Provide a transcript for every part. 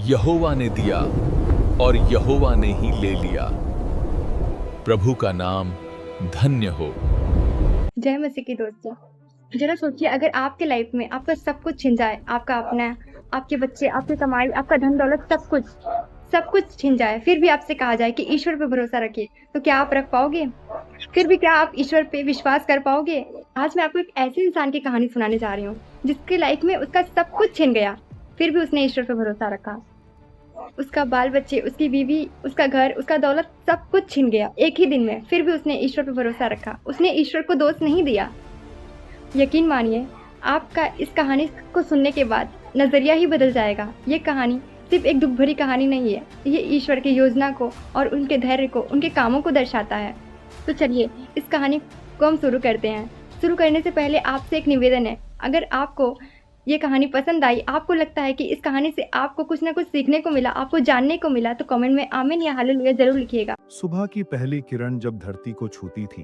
यहोवा ने दिया और यहोवा ने ही ले लिया। प्रभु का नाम धन्य हो। जय मसीह की दोस्तों, जरा सोचिए अगर आपके लाइफ में आपका सब कुछ छिन जाए, आपका अपना, आपके बच्चे, आपकी कमाई, आपका धन दौलत, सब कुछ छिन जाए, फिर भी आपसे कहा जाए कि ईश्वर पे भरोसा रखिए, तो क्या आप रख पाओगे? फिर भी क्या आप ईश्वर पे विश्वास कर पाओगे? आज मैं आपको एक ऐसे इंसान की कहानी सुनाने जा रही हूँ जिसके लाइफ में उसका सब कुछ छिन गया, फिर भी उसने ईश्वर पे भरोसा रखा। उसका बाल बच्चे, उसकी बीवी, उसका घर, उसका दौलत, सब कुछ छिन गया एक ही दिन में, फिर भी उसने ईश्वर पे भरोसा रखा। उसने ईश्वर को दोष नहीं दिया। यकीन मानिए, आपका इस कहानी को सुनने के बाद नजरिया ही बदल जाएगा। ये कहानी सिर्फ एक दुख भरी कहानी नहीं है, ये ईश्वर की योजना को और उनके धैर्य को, उनके कामों को दर्शाता है। तो चलिए इस कहानी को हम शुरू करते हैं। शुरू करने से पहले आपसे एक निवेदन है, अगर आपको ये कहानी पसंद आई, आपको लगता है कि इस कहानी से आपको कुछ ना कुछ सीखने को मिला, आपको जानने को मिला, तो कमेंट में आमीन या हालेलुया जरूर लिखिएगा। सुबह की पहली किरण जब धरती को छूती थी,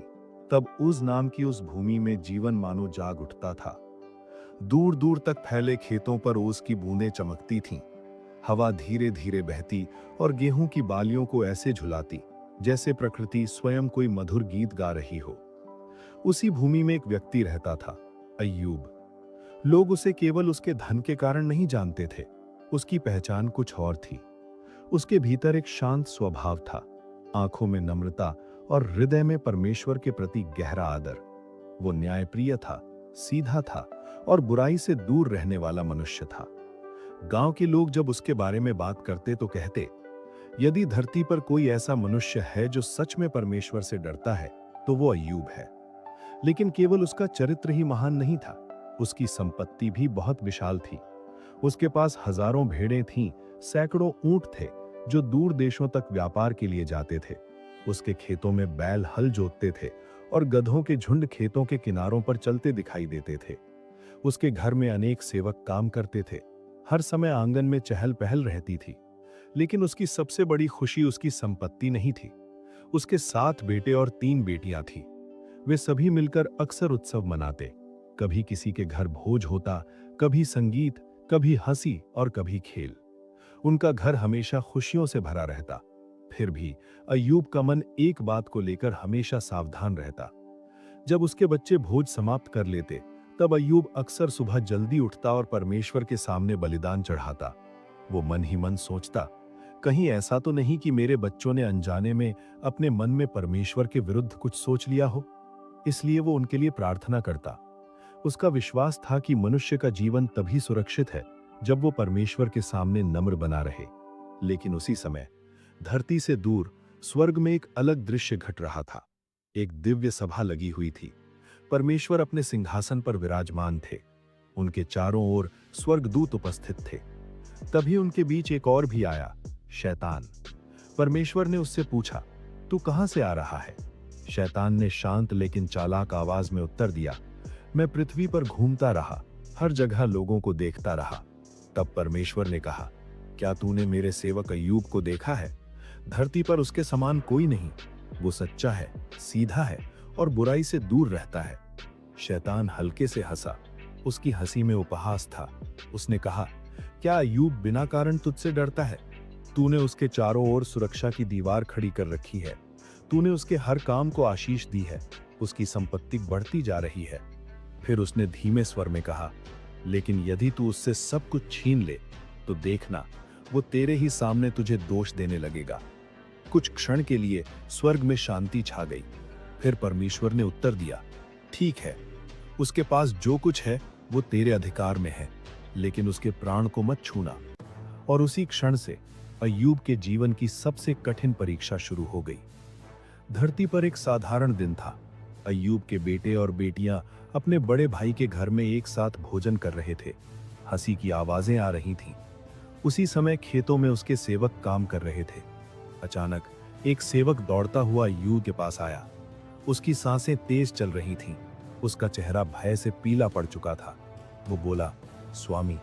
तब उस नाम की उस भूमि में जीवन मानो जाग उठता था। दूर दूर तक फैले खेतों पर ओस की बूंदें चमकती थीं। हवा धीरे धीरे बहती और गेहूं की बालियों को ऐसे झुलाती जैसे प्रकृति स्वयं कोई मधुर गीत गा रही हो। उसी भूमि में एक व्यक्ति रहता था, अय्यूब। लोग उसे केवल उसके धन के कारण नहीं जानते थे, उसकी पहचान कुछ और थी। उसके भीतर एक शांत स्वभाव था, आंखों में नम्रता और हृदय में परमेश्वर के प्रति गहरा आदर। वो न्यायप्रिय था, सीधा था और बुराई से दूर रहने वाला मनुष्य था। गांव के लोग जब उसके बारे में बात करते तो कहते, यदि धरती पर कोई ऐसा मनुष्य है जो सच में परमेश्वर से डरता है तो वो अय्यूब है। लेकिन केवल उसका चरित्र ही महान नहीं था, उसकी संपत्ति भी बहुत विशाल थी। उसके पास हजारों भेड़ें थीं, सैकड़ों ऊंट थे जो दूर देशों तक व्यापार के लिए जाते थे। उसके खेतों में बैल हल जोतते थे और गधों के झुंड खेतों के किनारों पर चलते दिखाई देते थे। उसके घर में अनेक सेवक काम करते थे। हर समय आंगन में चहल पहल रहती थी। लेकिन उसकी सबसे बड़ी खुशी उसकी संपत्ति नहीं थी। उसके 7 बेटे और 3 बेटियां थीं। वे सभी मिलकर अक्सर उत्सव मनाते। कभी किसी के घर भोज होता, कभी संगीत, कभी हंसी और कभी खेल। उनका घर हमेशा खुशियों से भरा रहता। फिर भी अय्यूब का मन एक बात को लेकर हमेशा सावधान रहता। जब उसके बच्चे भोज समाप्त कर लेते, तब अय्यूब अक्सर सुबह जल्दी उठता और परमेश्वर के सामने बलिदान चढ़ाता। वो मन ही मन सोचता, कहीं ऐसा तो नहीं कि मेरे बच्चों ने अनजाने में अपने मन में परमेश्वर के विरुद्ध कुछ सोच लिया हो। इसलिए वो उनके लिए प्रार्थना करता। उसका विश्वास था कि मनुष्य का जीवन तभी सुरक्षित है जब वो परमेश्वर के सामने नम्र बना रहे। लेकिन उसी समय धरती से दूर स्वर्ग में एक अलग दृश्य घट रहा था। एक दिव्य सभा लगी हुई थी। परमेश्वर अपने सिंहासन पर विराजमान थे। उनके चारों ओर स्वर्गदूत उपस्थित थे। तभी उनके बीच एक और भी आया, शैतान। परमेश्वर ने उससे पूछा, तू कहां से आ रहा है? शैतान ने शांत लेकिन चालाक आवाज में उत्तर दिया, मैं पृथ्वी पर घूमता रहा, हर जगह लोगों को देखता रहा। तब परमेश्वर ने कहा, क्या तूने मेरे सेवक अय्यूब को देखा है? धरती पर उसके समान कोई नहीं। वो सच्चा है, सीधा है और बुराई से दूर रहता है। शैतान हल्के से हंसा। उसकी हंसी में उपहास था। उसने कहा, क्या अय्यूब बिना कारण तुझसे डरता है? तूने उसके चारों ओर सुरक्षा की दीवार खड़ी कर रखी है। तूने उसके हर काम को आशीष दी है। उसकी संपत्ति बढ़ती जा रही है। फिर उसने धीमे स्वर में कहा, लेकिन यदि तू उससे सब कुछ छीन ले तो देखना, वो तेरे ही सामने तुझे दोष देने लगेगा। कुछ क्षण के लिए स्वर्ग में शांति छा गई। फिर परमेश्वर ने उत्तर दिया, ठीक है, उसके पास जो कुछ है वो तेरे अधिकार में है, लेकिन उसके प्राण को मत छूना। और उसी क्षण से अय्यूब के जीवन की सबसे कठिन परीक्षा शुरू हो गई। धरती पर एक साधारण दिन था। अय्यूब के बेटे और बेटियां अपने बड़े भाई के घर में एक साथ भोजन कर रहे थे। हंसी की आवाजें आ रही थीं। उसी समय खेतों में उसके सेवक काम कर रहे थे। अचानक एक सेवक दौड़ता हुआ अय्यूब के पास आया। उसकी सांसें तेज चल रही थीं। उसका चेहरा भय से पीला पड़ चुका था। वो बोला, स्वामी,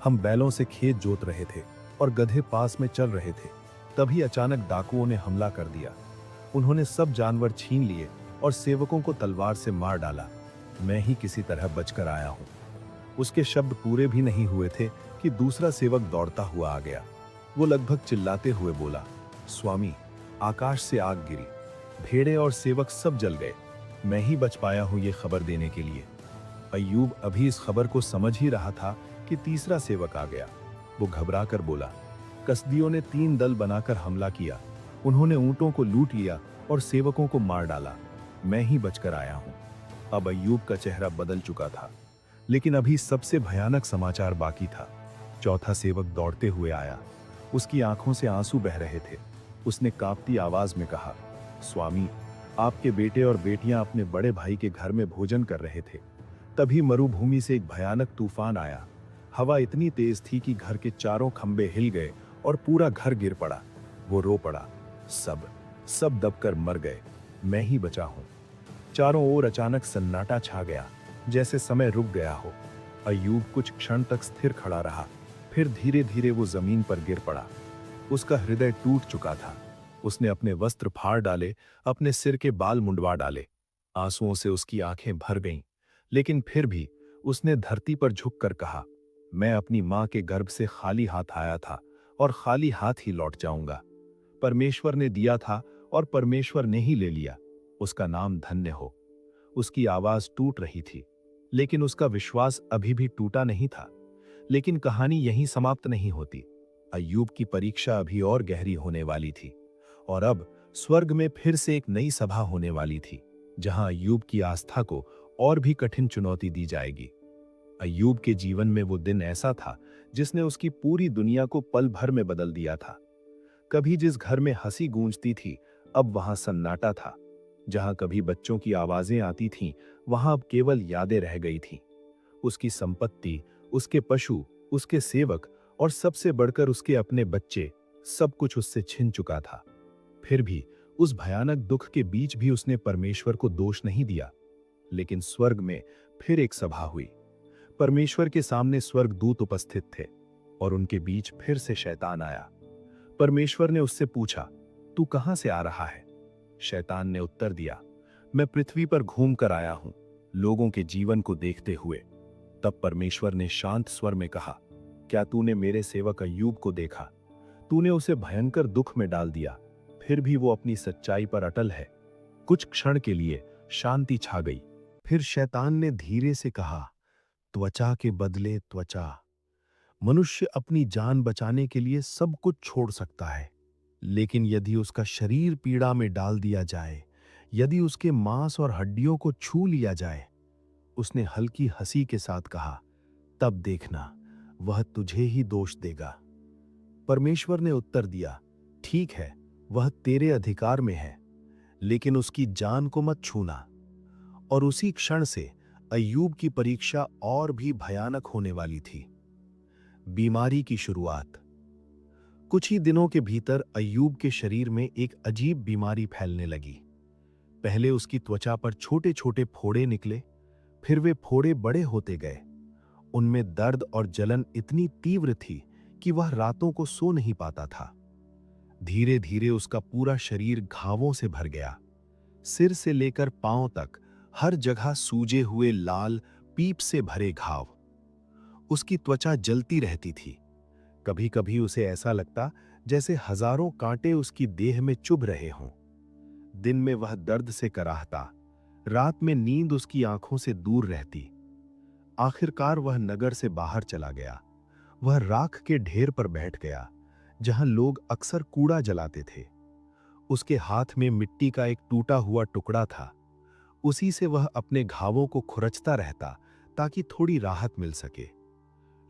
हम बैलों से खेत जोत रहे थे और गधे पास में चल रहे थे। तभी अचानक डाकुओं ने हमला कर दिया। उन्होंने सब जानवर छीन लिए और सेवकों को तलवार से मार डाला। मैं ही किसी तरह बचकर आया हूं। उसके शब्द पूरे भी नहीं हुए थे कि दूसरा सेवक दौड़ता हुआ आ गया। वो लगभग चिल्लाते हुए बोला, स्वामी, आकाश से आग गिरी, भेड़े और सेवक सब जल गए, मैं ही बच पाया हूं ये खबर देने के लिए। अय्यूब अभी इस खबर को समझ ही रहा था कि तीसरा सेवक आ गया। वो घबरा कर बोला, कसदियों ने 3 दल बनाकर हमला किया, उन्होंने ऊंटों को लूट लिया और सेवकों को मार डाला, मैं ही बचकर आया हूं। अब अय्यूब का चेहरा बदल चुका था, लेकिन अभी सबसे भयानक समाचार बाकी था। चौथा सेवक दौड़ते हुए आया, उसकी आंखों से आंसू बह रहे थे। उसने कांपती आवाज में कहा, स्वामी, आपके बेटे और बेटियां अपने बड़े भाई के घर में भोजन कर रहे थे, तभी मरुभूमि से एक भयानक तूफान आया। हवा इतनी तेज थी कि घर के चारों खंबे हिल गए और पूरा घर गिर पड़ा। वो रो पड़ा, सब दबकर मर गए, मैं ही बचा हूं। चारों ओर अचानक सन्नाटा छा गया, जैसे समय रुक गया हो। अय्यूब कुछ क्षण तक स्थिर खड़ा रहा, फिर धीरे धीरे वो जमीन पर गिर पड़ा। उसका हृदय टूट चुका था। उसने अपने वस्त्र फाड़ डाले, अपने सिर के बाल मुंडवा डाले। आंसुओं से उसकी आंखें भर गईं, लेकिन फिर भी उसने धरती पर झुककर कहा, मैं अपनी मां के गर्भ से खाली हाथ आया था और खाली हाथ ही लौट जाऊंगा। परमेश्वर ने दिया था और परमेश्वर ने ही ले लिया, उसका नाम धन्य हो। उसकी आवाज टूट रही थी, लेकिन उसका विश्वास अभी भी टूटा नहीं था। लेकिन कहानी यहीं समाप्त नहीं होती। अय्यूब की परीक्षा अभी और गहरी होने वाली थी, और अब स्वर्ग में फिर से एक नई सभा होने वाली थी, जहां अय्यूब की आस्था को और भी कठिन चुनौती दी जाएगी। अय्यूब के जीवन में वो दिन ऐसा था जिसने उसकी पूरी दुनिया को पल भर में बदल दिया था। कभी जिस घर में हंसी गूंजती थी, अब वहां सन्नाटा था। जहां कभी बच्चों की आवाजें आती थीं, वहां अब केवल यादें रह गई थीं। उसकी संपत्ति, उसके पशु, उसके सेवक और सबसे बढ़कर उसके अपने बच्चे, सब कुछ उससे छिन चुका था। फिर भी उस भयानक दुख के बीच भी उसने परमेश्वर को दोष नहीं दिया। लेकिन स्वर्ग में फिर एक सभा हुई। परमेश्वर के सामने स्वर्गदूत उपस्थित थे और उनके बीच फिर से शैतान आया। परमेश्वर ने उससे पूछा, तू कहां से आ रहा है? शैतान ने उत्तर दिया, मैं पृथ्वी पर घूम कर आया हूं, लोगों के जीवन को देखते हुए। तब परमेश्वर ने शांत स्वर में कहा, क्या तूने मेरे सेवक अय्यूब को देखा? तूने उसे भयंकर दुख में डाल दिया, फिर भी वो अपनी सच्चाई पर अटल है। कुछ क्षण के लिए शांति छा गई। फिर शैतान ने धीरे से कहा, त्वचा के बदले त्वचा। मनुष्य अपनी जान बचाने के लिए सब कुछ छोड़ सकता है, लेकिन यदि उसका शरीर पीड़ा में डाल दिया जाए, यदि उसके मांस और हड्डियों को छू लिया जाए। उसने हल्की हंसी के साथ कहा, तब देखना, वह तुझे ही दोष देगा। परमेश्वर ने उत्तर दिया, ठीक है, वह तेरे अधिकार में है, लेकिन उसकी जान को मत छूना। और उसी क्षण से अय्यूब की परीक्षा और भी भयानक होने वाली थी। बीमारी की शुरुआत। कुछ ही दिनों के भीतर अय्यूब के शरीर में एक अजीब बीमारी फैलने लगी। पहले उसकी त्वचा पर छोटे छोटे फोड़े निकले, फिर वे फोड़े बड़े होते गए। उनमें दर्द और जलन इतनी तीव्र थी कि वह रातों को सो नहीं पाता था। धीरे धीरे उसका पूरा शरीर घावों से भर गया। सिर से लेकर पांव तक हर जगह सूजे हुए लाल पीप से भरे घाव। उसकी त्वचा जलती रहती थी। कभी कभी उसे ऐसा लगता जैसे हजारों कांटे उसकी देह में चुभ रहे हों। दिन में वह दर्द से कराहता, रात में नींद उसकी आंखों से दूर रहती। आखिरकार वह नगर से बाहर चला गया। वह राख के ढेर पर बैठ गया, जहां लोग अक्सर कूड़ा जलाते थे। उसके हाथ में मिट्टी का एक टूटा हुआ टुकड़ा था। उसी से वह अपने घावों को खुरचता रहता ताकि थोड़ी राहत मिल सके।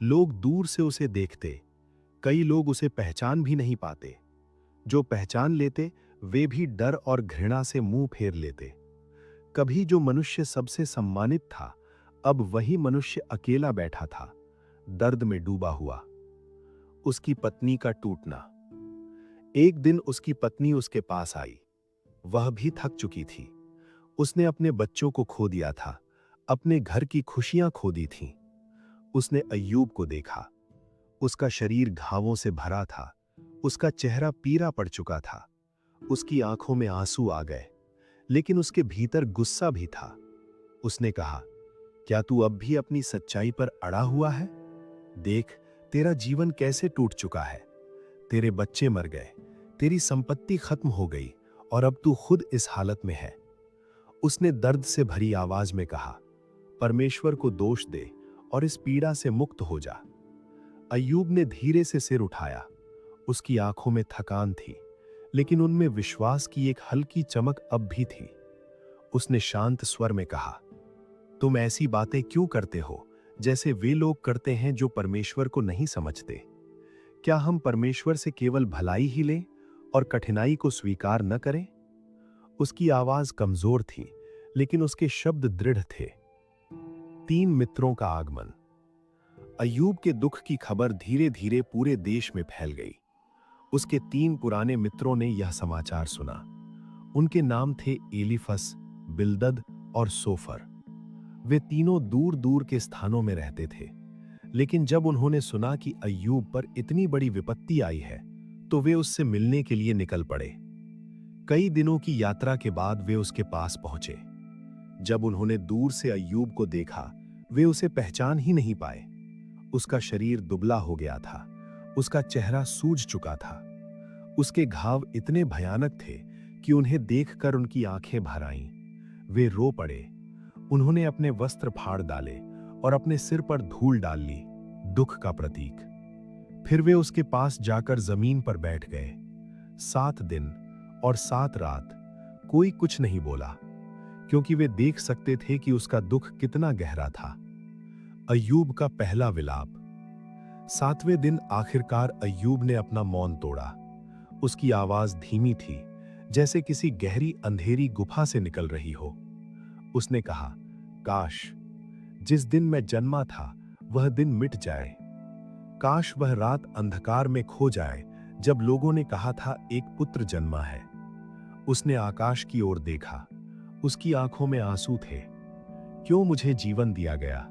लोग दूर से उसे देखते। कई लोग उसे पहचान भी नहीं पाते। जो पहचान लेते वे भी डर और घृणा से मुंह फेर लेते। कभी जो मनुष्य सबसे सम्मानित था, अब वही मनुष्य अकेला बैठा था, दर्द में डूबा हुआ। उसकी पत्नी का टूटना। एक दिन उसकी पत्नी उसके पास आई। वह भी थक चुकी थी। उसने अपने बच्चों को खो दिया था, अपने घर की खुशियां खो दी थीं। उसने अय्यूब को देखा। उसका शरीर घावों से भरा था, उसका चेहरा पीला पड़ चुका था, उसकी आंखों में आंसू आ गए, लेकिन उसके भीतर गुस्सा भी था। उसने कहा, क्या तू अब भी अपनी सच्चाई पर अड़ा हुआ है? देख, तेरा जीवन कैसे टूट चुका है। तेरे बच्चे मर गए, तेरी संपत्ति खत्म हो गई और अब तू खुद इस हालत में है। उसने दर्द से भरी आवाज में कहा, परमेश्वर को दोष दे और इस पीड़ा से मुक्त हो जा। अय्यूब ने धीरे से सिर उठाया। उसकी आंखों में थकान थी, लेकिन उनमें विश्वास की एक हल्की चमक अब भी थी। उसने शांत स्वर में कहा, तुम ऐसी बातें क्यों करते हो जैसे वे लोग करते हैं जो परमेश्वर को नहीं समझते? क्या हम परमेश्वर से केवल भलाई ही लें और कठिनाई को स्वीकार न करें? उसकी आवाज कमजोर थी, लेकिन उसके शब्द दृढ़ थे। 3 मित्रों का आगमन। अय्यूब के दुख की खबर धीरे धीरे पूरे देश में फैल गई। उसके 3 पुराने मित्रों ने यह समाचार सुना। उनके नाम थे एलीफस, बिल्दद और सोफर। वे तीनों दूर दूर के स्थानों में रहते थे, लेकिन जब उन्होंने सुना कि अय्यूब पर इतनी बड़ी विपत्ति आई है, तो वे उससे मिलने के लिए निकल पड़े। कई दिनों की यात्रा के बाद वे उसके पास पहुंचे। जब उन्होंने दूर से अय्यूब को देखा, वे उसे पहचान ही नहीं पाए। उसका शरीर दुबला हो गया था, उसका चेहरा सूज चुका था। उसके घाव इतने भयानक थे कि उन्हें देखकर उनकी आंखें भर आईं। वे रो पड़े। उन्होंने अपने वस्त्र फाड़ डाले और अपने सिर पर धूल डाल ली, दुख का प्रतीक। फिर वे उसके पास जाकर जमीन पर बैठ गए। 7 दिन और 7 रात कोई कुछ नहीं बोला, क्योंकि वे देख सकते थे कि उसका दुख कितना गहरा था। अय्यूब का पहला विलाप। 7वें दिन आखिरकार अय्यूब ने अपना मौन तोड़ा। उसकी आवाज धीमी थी, जैसे किसी गहरी अंधेरी गुफा से निकल रही हो। उसने कहा, काश जिस दिन मैं जन्मा था वह दिन मिट जाए। काश वह रात अंधकार में खो जाए जब लोगों ने कहा था एक पुत्र जन्मा है। उसने आकाश की ओर देखा। उसकी आंखों में आंसू थे। क्यों मुझे जीवन दिया गया?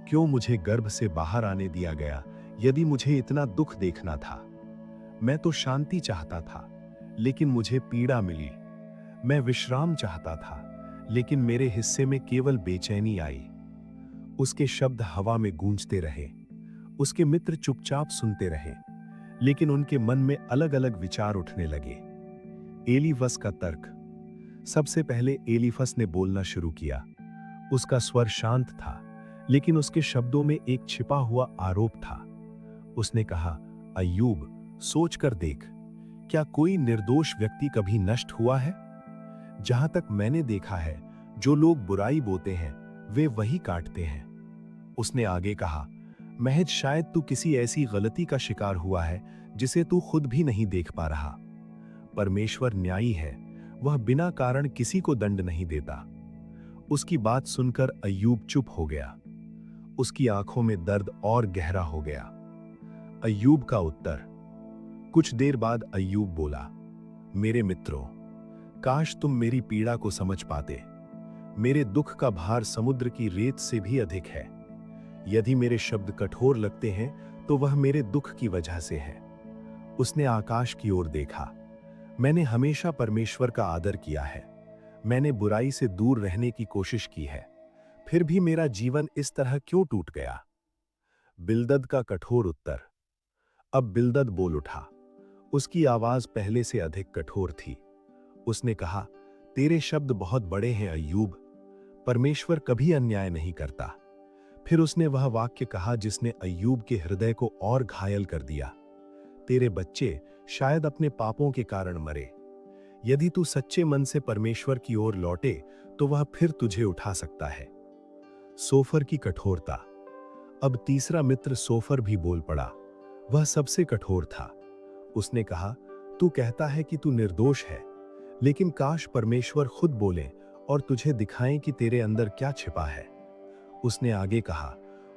क्यों मुझे गर्भ से बाहर आने दिया गया यदि मुझे इतना दुख देखना था? मैं तो शांति चाहता था, लेकिन मुझे पीड़ा मिली। मैं विश्राम चाहता था, लेकिन मेरे हिस्से में केवल बेचैनी आई। उसके शब्द हवा में गूंजते रहे। उसके मित्र चुपचाप सुनते रहे, लेकिन उनके मन में अलग अलग विचार उठने लगे। एलीफस का तर्क। सबसे पहले एलीफस ने बोलना शुरू किया। उसका स्वर शांत था, लेकिन उसके शब्दों में एक छिपा हुआ आरोप था। उसने कहा, अय्यूब, सोच कर देख, क्या कोई निर्दोष व्यक्ति कभी नष्ट हुआ है? जहां तक मैंने देखा है, जो लोग बुराई बोते हैं वे वही काटते हैं। उसने आगे कहा, महज शायद तू किसी ऐसी गलती का शिकार हुआ है जिसे तू खुद भी नहीं देख पा रहा। परमेश्वर न्यायी है, वह बिना कारण किसी को दंड नहीं देता। उसकी बात सुनकर अय्यूब चुप हो गया। उसकी आंखों में दर्द और गहरा हो गया। अय्यूब का उत्तर। कुछ देर बाद अय्यूब बोला, मेरे मित्रों, काश तुम मेरी पीड़ा को समझ पाते। मेरे दुख का भार समुद्र की रेत से भी अधिक है। यदि मेरे शब्द कठोर लगते हैं तो वह मेरे दुख की वजह से है। उसने आकाश की ओर देखा। मैंने हमेशा परमेश्वर का आदर किया है। मैंने बुराई से दूर रहने की कोशिश की है, फिर भी मेरा जीवन इस तरह क्यों टूट गया? बिल्दद का कठोर उत्तर। अब बिल्दद बोल उठा। उसकी आवाज पहले से अधिक कठोर थी। उसने कहा, तेरे शब्द बहुत बड़े हैं अय्यूब। परमेश्वर कभी अन्याय नहीं करता। फिर उसने वह वाक्य कहा जिसने अय्यूब के हृदय को और घायल कर दिया। तेरे बच्चे शायद अपने पापों के कारण मरे। यदि तू सच्चे मन से परमेश्वर की ओर लौटे तो वह फिर तुझे उठा सकता है। सोफर की कठोरता। अब तीसरा मित्र सोफर भी बोल पड़ा। वह सबसे कठोर था। उसने कहा, तू कहता है कि तू निर्दोष है, लेकिन काश परमेश्वर खुद बोले और तुझे दिखाएं कि तेरे अंदर क्या छिपा है। उसने आगे कहा,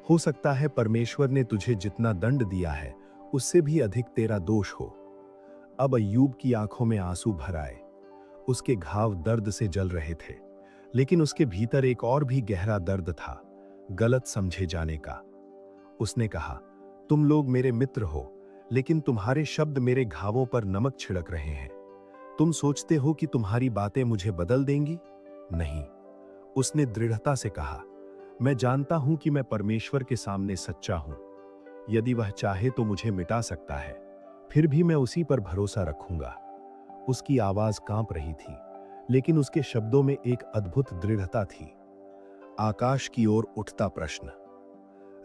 हो सकता है परमेश्वर ने तुझे जितना दंड दिया है उससे भी अधिक तेरा दोष हो। अब अय्यूब की आंखों में आंसू भर आए। उसके घाव दर्द से जल रहे थे, लेकिन उसके भीतर एक और भी गहरा दर्द था, गलत समझे जाने का। उसने कहा, तुम लोग मेरे मित्र हो, लेकिन तुम्हारे शब्द मेरे घावों पर नमक छिड़क रहे हैं। तुम सोचते हो कि तुम्हारी बातें मुझे बदल देंगी? नहीं। उसने दृढ़ता से कहा, मैं जानता हूं कि मैं परमेश्वर के सामने सच्चा हूं। यदि वह चाहे तो मुझे मिटा सकता है, फिर भी मैं उसी पर भरोसा रखूंगा। उसकी आवाज कांप रही थी, लेकिन उसके शब्दों में एक अद्भुत दृढ़ता थी। आकाश की ओर उठता प्रश्न।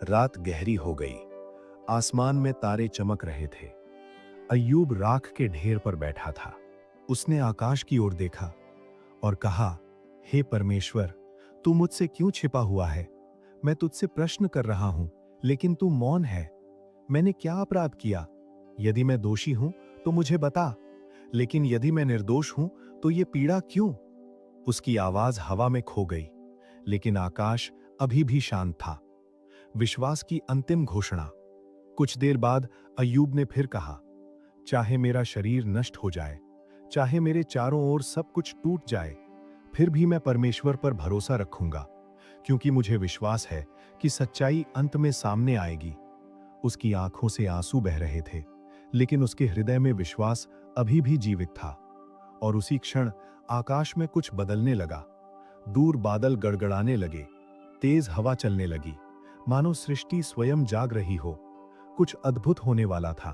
रात गहरी हो गई। आसमान में तारे चमक रहे थे। अय्यूब राख के ढेर पर बैठा था। उसने आकाश की ओर देखा और कहा, हे परमेश्वर, तू मुझसे क्यों छिपा हुआ है? मैं तुझसे प्रश्न कर रहा हूं, लेकिन तू मौन है। मैंने क्या अपराध किया? यदि मैं दोषी हूं तो मुझे बता, लेकिन यदि मैं निर्दोष हूं तो ये पीड़ा क्यों? उसकी आवाज हवा में खो गई, लेकिन आकाश अभी भी शांत था। विश्वास की अंतिम घोषणा। कुछ देर बाद अय्यूब ने फिर कहा, चाहे मेरा शरीर नष्ट हो जाए, चाहे मेरे चारों ओर सब कुछ टूट जाए, फिर भी मैं परमेश्वर पर भरोसा रखूंगा, क्योंकि मुझे विश्वास है कि सच्चाई अंत में सामने आएगी। उसकी आंखों से आंसू बह रहे थे, लेकिन उसके हृदय में विश्वास अभी भी जीवित था। और उसी क्षण आकाश में कुछ बदलने लगा। दूर बादल गड़गड़ाने लगे, तेज हवा चलने लगी, मानो सृष्टि स्वयं जाग रही हो। कुछ अद्भुत होने वाला था,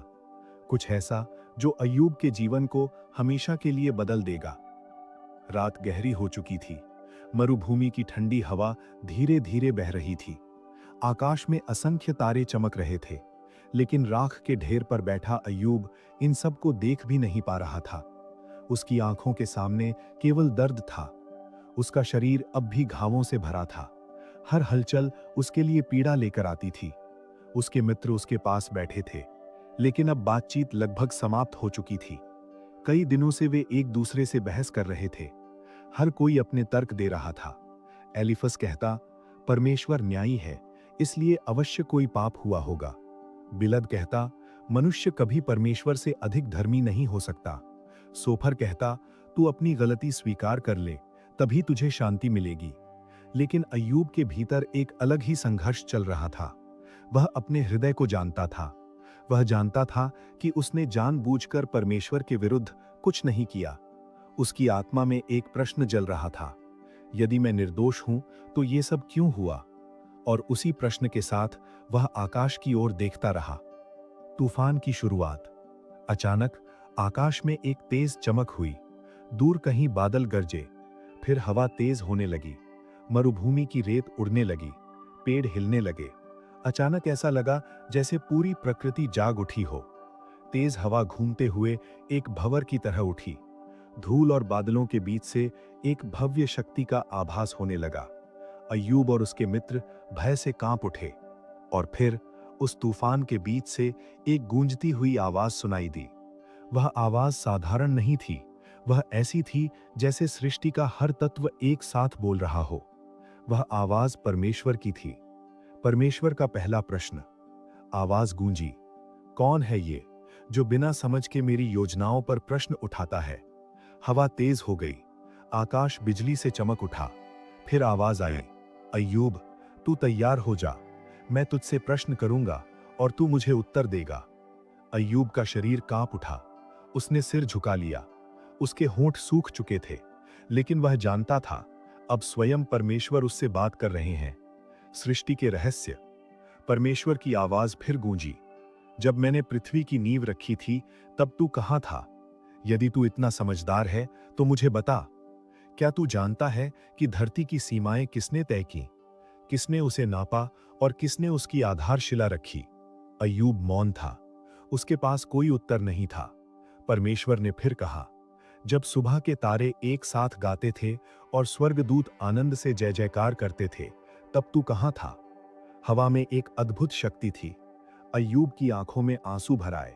कुछ ऐसा जो अय्यूब के जीवन को हमेशा के लिए बदल देगा। रात गहरी हो चुकी थी। मरुभूमि की ठंडी हवा धीरे धीरे बह रही थी। आकाश में असंख्य तारे चमक रहे थे, लेकिन राख के ढेर पर बैठा अय्यूब इन सब को देख भी नहीं पा रहा था। उसकी आंखों के सामने केवल दर्द था। उसका शरीर अब भी घावों से भरा था। हर हलचल उसके लिए पीड़ा लेकर आती थी। उसके मित्र उसके पास बैठे थे, लेकिन अब बातचीत लगभग समाप्त हो चुकी थी। कई दिनों से वे एक दूसरे से बहस कर रहे थे। हर कोई अपने तर्क दे रहा था। एलिफस कहता, परमेश्वर न्यायी है, इसलिए अवश्य कोई पाप हुआ होगा। बिलद कहता, मनुष्य कभी परमेश्वर से अधिक धर्मी नहीं हो सकता। सोफर कहता, तू अपनी गलती स्वीकार कर ले, तभी तुझे शांति मिलेगी। लेकिन अय्यूब के भीतर एक अलग ही संघर्ष चल रहा था। वह अपने हृदय को जानता था। वह जानता था कि उसने जानबूझकर परमेश्वर के विरुद्ध कुछ नहीं किया। उसकी आत्मा में एक प्रश्न जल रहा था, यदि मैं निर्दोष हूं तो ये सब क्यों हुआ? और उसी प्रश्न के साथ वह आकाश की ओर देखता रहा। तूफान की शुरुआत। अचानक आकाश में एक तेज चमक हुई। दूर कहीं बादल गरजे, फिर हवा तेज होने लगी। मरुभूमि की रेत उड़ने लगी, पेड़ हिलने लगे। अचानक ऐसा लगा जैसे पूरी प्रकृति जाग उठी हो। तेज हवा घूमते हुए एक भंवर की तरह उठी। धूल और बादलों के बीच से एक भव्य शक्ति का आभास होने लगा। अय्यूब और उसके मित्र भय से कांप उठे। और फिर उस तूफान के बीच से एक गूंजती हुई आवाज सुनाई दी। वह आवाज साधारण नहीं थी, वह ऐसी थी जैसे सृष्टि का हर तत्व एक साथ बोल रहा हो। वह आवाज परमेश्वर की थी। परमेश्वर का पहला प्रश्न। आवाज गूंजी, कौन है ये जो बिना समझ के मेरी योजनाओं पर प्रश्न उठाता है? हवा तेज हो गई, आकाश बिजली से चमक उठा। फिर आवाज आई, अय्यूब, तू तैयार हो जा, मैं तुझसे प्रश्न करूंगा और तू मुझे उत्तर देगा। अय्यूब का शरीर कांप उठा। उसने सिर झुका लिया। उसके होंठ सूख चुके थे, लेकिन वह जानता था अब स्वयं परमेश्वर उससे बात कर रहे हैं। सृष्टि के रहस्य। परमेश्वर की आवाज फिर गूंजी, जब मैंने पृथ्वी की नींव रखी थी तब तू कहां था? यदि तू इतना समझदार है तो मुझे बता, क्या तू जानता है कि धरती की सीमाएं किसने तय की? किसने उसे नापा और किसने उसकी आधारशिला रखी? अय्यूब मौन था। उसके पास कोई उत्तर नहीं था। परमेश्वर ने फिर कहा, जब सुबह के तारे एक साथ गाते थे और स्वर्गदूत आनंद से जय जयकार करते थे, तब तू कहां था? हवा में एक अद्भुत शक्ति थी। अय्यूब की आंखों में आंसू भर आए।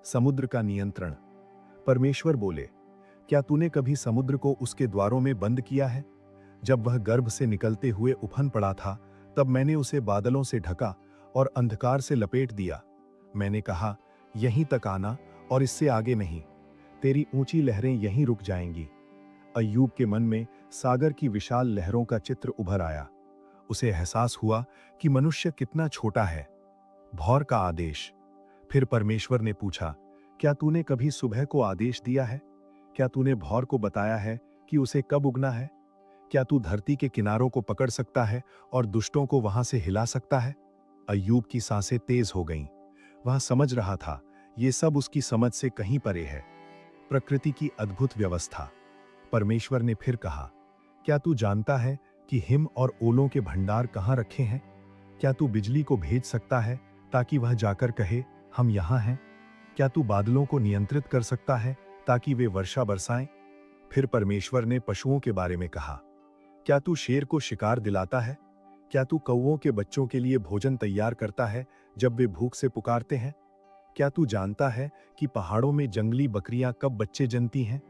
समुद्र का नियंत्रण। परमेश्वर बोले, क्या तूने कभी समुद्र को उसके द्वारों में बंद किया है? जब वह गर्भ से निकलते हुए उफन पड़ा था, तब मैंने उसे बादलों से ढका और अंधकार से लपेट दिया। मैंने कहा, यहीं तक आना और इससे आगे नहीं, तेरी ऊंची लहरें यहीं रुक जाएंगी। अय्यूब के मन में सागर की विशाल लहरों का चित्र उभर आया। उसे एहसास हुआ कि मनुष्य कितना छोटा है। भौर का आदेश। फिर परमेश्वर ने पूछा, क्या तूने कभी सुबह को आदेश दिया है? क्या तूने भौर को बताया है कि उसे कब उगना है? क्या तू धरती के किनारों को पकड़ सकता है और दुष्टों को वहां से हिला सकता है? अय्यूब की सांसें तेज हो गईं। वह समझ रहा था, ये सब उसकी समझ से कहीं परे है। प्रकृति की अद्भुत व्यवस्था। परमेश्वर ने फिर कहा, क्या तू जानता है कि हिम और ओलों के भंडार कहाँ रखे हैं? क्या तू बिजली को भेज सकता है ताकि वह जाकर कहे, हम यहाँ हैं? क्या तू बादलों को नियंत्रित कर सकता है ताकि वे वर्षा बरसाएं? फिर परमेश्वर ने पशुओं के बारे में कहा, क्या तू शेर को शिकार दिलाता है? क्या तू कौवों के बच्चों के लिए भोजन तैयार करता है जब वे भूख से पुकारते हैं? क्या तू जानता है कि पहाड़ों में जंगली बकरियां कब बच्चे जनती हैं?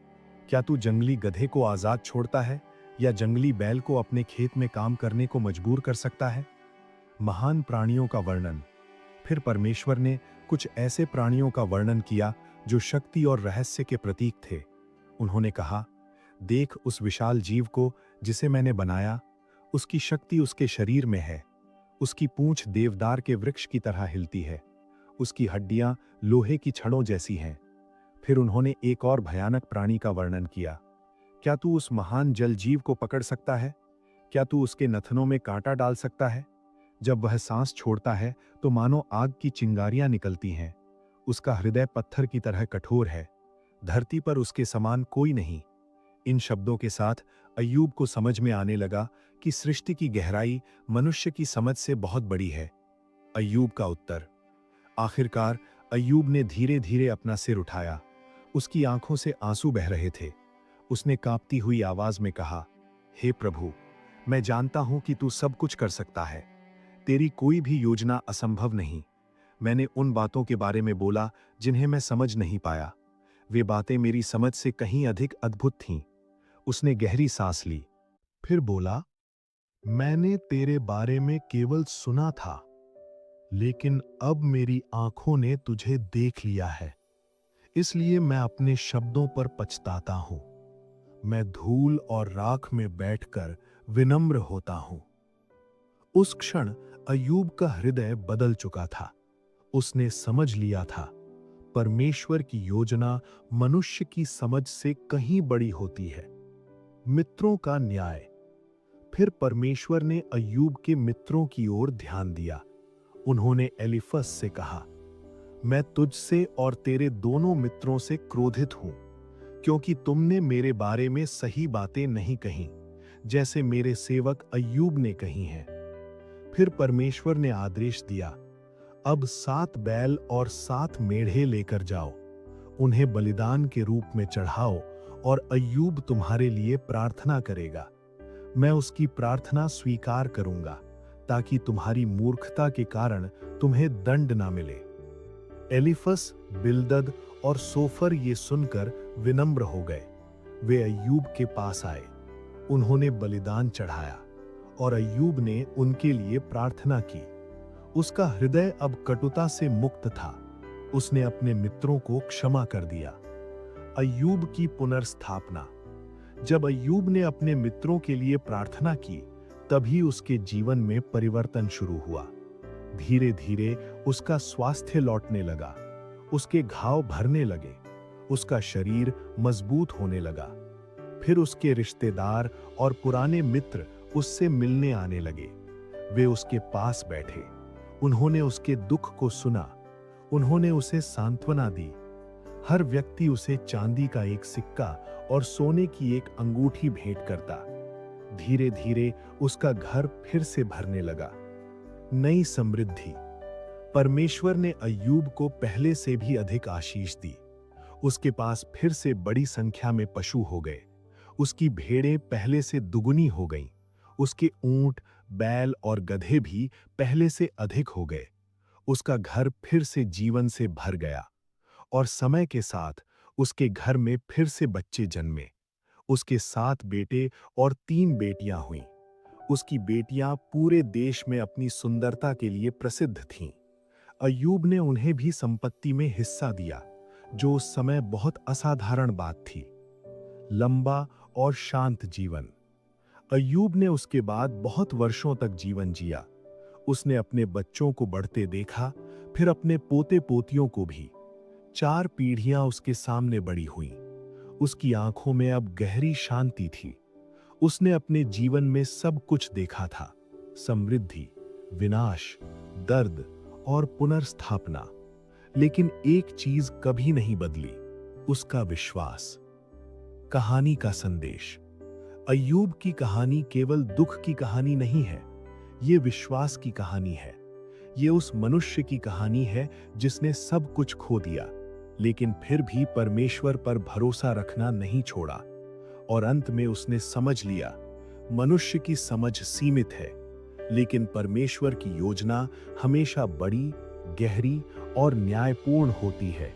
क्या तू जंगली गधे को आजाद छोड़ता है या जंगली बैल को अपने खेत में काम करने को मजबूर कर सकता है? महान प्राणियों का वर्णन। फिर परमेश्वर ने कुछ ऐसे प्राणियों का वर्णन किया जो शक्ति और रहस्य के प्रतीक थे। उन्होंने कहा, देख उस विशाल जीव को जिसे मैंने बनाया, उसकी शक्ति उसके शरीर में है। उसकी पूंछ देवदार के वृक्ष की तरह हिलती है, उसकी हड्डियां लोहे की छड़ों जैसी हैं। फिर उन्होंने एक और भयानक प्राणी का वर्णन किया। क्या तू उस महान जल जीव को पकड़ सकता है? क्या तू उसके नथनों में कांटा डाल सकता है? जब वह सांस छोड़ता है तो मानो आग की चिंगारियां निकलती हैं। उसका हृदय पत्थर की तरह कठोर है। धरती पर उसके समान कोई नहीं। इन शब्दों के साथ अय्यूब को समझ में आने लगा कि सृष्टि की गहराई मनुष्य की समझ से बहुत बड़ी है। अय्यूब का उत्तर। आखिरकार अय्यूब ने धीरे धीरे अपना सिर उठाया। उसकी आंखों से आंसू बह रहे थे। उसने कांपती हुई आवाज में कहा, हे प्रभु, मैं जानता हूं कि तू सब कुछ कर सकता है। तेरी कोई भी योजना असंभव नहीं। मैंने उन बातों के बारे में बोला जिन्हें मैं समझ नहीं पाया। वे बातें मेरी समझ से कहीं अधिक अद्भुत थीं। उसने गहरी सांस ली, फिर बोला, मैंने तेरे बारे में केवल सुना था, लेकिन अब मेरी आंखों ने तुझे देख लिया है। इसलिए मैं अपने शब्दों पर पछताता हूं। मैं धूल और राख में बैठकर विनम्र होता हूं। उस क्षण अय्यूब का हृदय बदल चुका था। उसने समझ लिया था, परमेश्वर की योजना मनुष्य की समझ से कहीं बड़ी होती है। मित्रों का न्याय। फिर परमेश्वर ने अय्यूब के मित्रों की ओर ध्यान दिया। उन्होंने एलीफस से कहा, मैं तुझसे और तेरे दोनों मित्रों से क्रोधित हूं, क्योंकि तुमने मेरे बारे में सही बातें नहीं कहीं, जैसे मेरे सेवक अय्यूब ने कही हैं। फिर परमेश्वर ने आदेश दिया, अब 7 बैल और 7 मेढ़े लेकर जाओ, उन्हें बलिदान के रूप में चढ़ाओ और अय्यूब तुम्हारे लिए प्रार्थना करेगा। मैं उसकी प्रार्थना स्वीकार करूंगा, ताकि तुम्हारी मूर्खता के कारण तुम्हें दंड ना मिले। एलीफस, बिल्दद और सोफर ये सुनकर विनम्र हो गए। वे अय्यूब के पास आए। उन्होंने बलिदान चढ़ाया और अय्यूब ने उनके लिए प्रार्थना की। उसका हृदय अब कटुता से मुक्त था। उसने अपने मित्रों को क्षमा कर दिया। अय्यूब की पुनर्स्थापना। जब अय्यूब ने अपने मित्रों के लिए प्रार्थना की, तभी उसके जीवन में परिवर्तन शुरू हुआ। धीरे धीरे उसका स्वास्थ्य लौटने लगा। उसके घाव भरने लगे। उसका शरीर मजबूत होने लगा। फिर उसके रिश्तेदार और पुराने मित्र उससे मिलने आने लगे। वे उसके पास बैठे। उन्होंने उसके दुख को सुना। उन्होंने उसे सांत्वना दी। हर व्यक्ति उसे चांदी का एक सिक्का और सोने की एक अंगूठी भेंट करता। धीरे धीरे उसका घर फिर से भरने लगा। नई समृद्धि। परमेश्वर ने अय्यूब को पहले से भी अधिक आशीष दी। उसके पास फिर से बड़ी संख्या में पशु हो गए। उसकी भेड़ें पहले से दुगुनी हो गईं। उसके ऊंट, बैल और गधे भी पहले से अधिक हो गए। उसका घर फिर से जीवन से भर गया और समय के साथ उसके घर में फिर से बच्चे जन्मे। उसके 7 बेटे और 3 बेटियां हुईं। उसकी बेटियां पूरे देश में अपनी सुंदरता के लिए प्रसिद्ध थीं। अय्यूब ने उन्हें भी संपत्ति में हिस्सा दिया, जो उस समय बहुत असाधारण बात थी। लंबा और शांत जीवन। अय्यूब ने उसके बाद बहुत वर्षों तक जीवन जिया। उसने अपने बच्चों को बढ़ते देखा, फिर अपने पोते पोतियों को भी। 4 पीढ़ियां उसके सामने बड़ी हुईं। उसकी आंखों में अब गहरी शांति थी। उसने अपने जीवन में सब कुछ देखा था, समृद्धि, विनाश, दर्द और पुनर्स्थापना। लेकिन एक चीज कभी नहीं बदली, उसका विश्वास। कहानी का संदेश। अय्यूब की कहानी केवल दुख की कहानी नहीं है, ये विश्वास की कहानी है। ये उस मनुष्य की कहानी है जिसने सब कुछ खो दिया, लेकिन फिर भी परमेश्वर पर भरोसा रखना नहीं छोड़ा। और अंत में उसने समझ लिया, मनुष्य की समझ सीमित है, लेकिन परमेश्वर की योजना हमेशा बड़ी, गहरी और न्यायपूर्ण होती है।